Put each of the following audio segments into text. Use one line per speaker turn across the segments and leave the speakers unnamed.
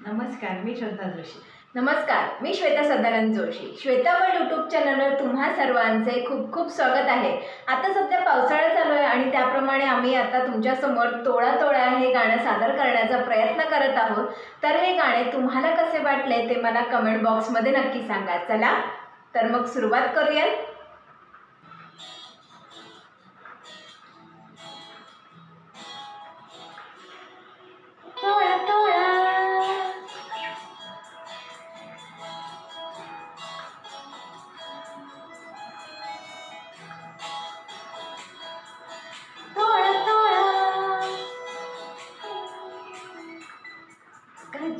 नमस्कार, मी श्रद्धा जोशी.
नमस्कार, मी Shweta Sadanand Joshi. Shweta world YouTube चॅनलवर तुम्हा सर्वांचे खूप खूप स्वागत आहे. आता सध्या पावसाळा चालू आहे आणि त्याप्रमाणे आम्ही आता तुमच्यासमोर तोळा तोळा हे गाणं सादर करण्याचा प्रयत्न करत आहोत. तर हे गाणे तुम्हाला कसे वाटले ते मला कमेंट बॉक्समध्ये नक्की सांगा. चला तर मग सुरुवात करूयात. तोळा तोळा तोळा तोळा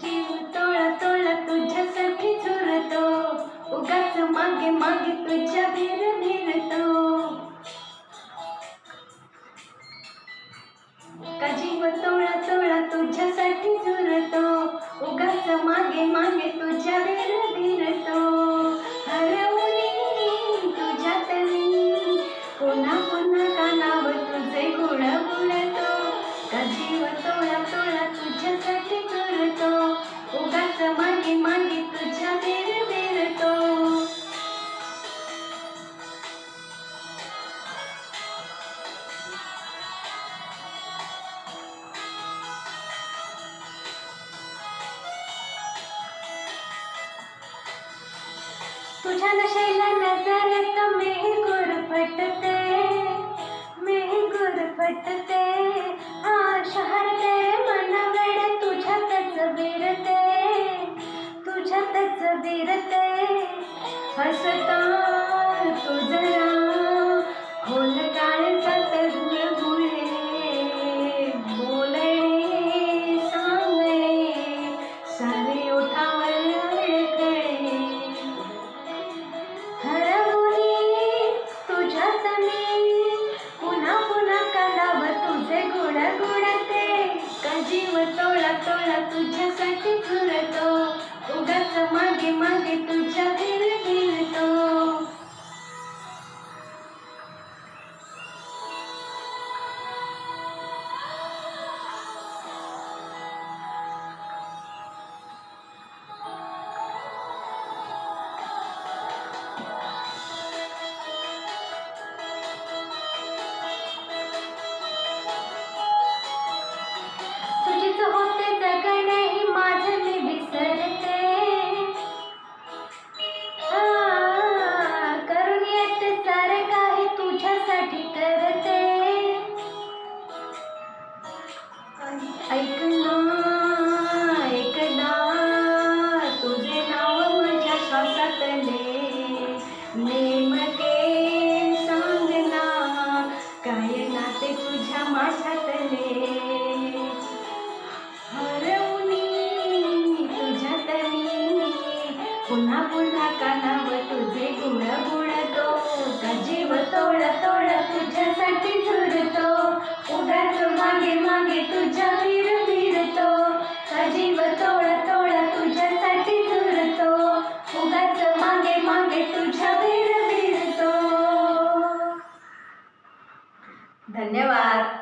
जीव तोळा तोळा तुझ्यासाठी झुरतो, उगाच मागे मागे तुझ्या भिर भिरतो. जीव तोळा तोळा तुझ्यासाठी झुरतो, उगाच मागे मागे तुझ्या भिर भिरतो. हरवली तुझ्यात मी, पुन्हा पुन्हा कानावर तुझे गुण गुणतो. जीव तोळा तोळा तुझ्यासाठी झुरतो, उगाच मागे मागे तुझ्या भिर भिरतो. तुझ्या नशेला नजरेत मेह गुरफटते, मेह गुरफटते. शहर तेरे मन वेडे तुझ्यातच विरते, तुझ्यातच विरते. हसता तू जरा खोल काळजात गुळगुळे, बोलणे सांगणे सारे ओठावर अडकळे. हरवली तुझ्यात मी, पुन्हा पुन्हा कानावर तुझे गुण गुणते. जीव तोळा तोळा तुझ्यासाठी झुरतो, उगाच मागे मागे तुझ्या भिर भिरतो. तुझीच होते जगणे ही माझं मी विसरते. करून येते सारे काही तुझ्यासाठी करते. ऐकना ऐकना तुझे नाव माझ्या श्वासातले, नेमके सांगना काय नाते तुझ्या माझ्यातले. हरवली तुझ्यात मी, पुन्हा पुन्हा कानावर तुझे गुण गुणतो. जीव तोळा तोळा तुझ्यासाठी झुरतो, उगाच मागे मागे तुझ्या भिर भिरतो. जीव तोळा तोळा तुझ्यासाठी झुरतो, उगाच मागे मागे तुझ्या भिर भिरतो. धन्यवाद.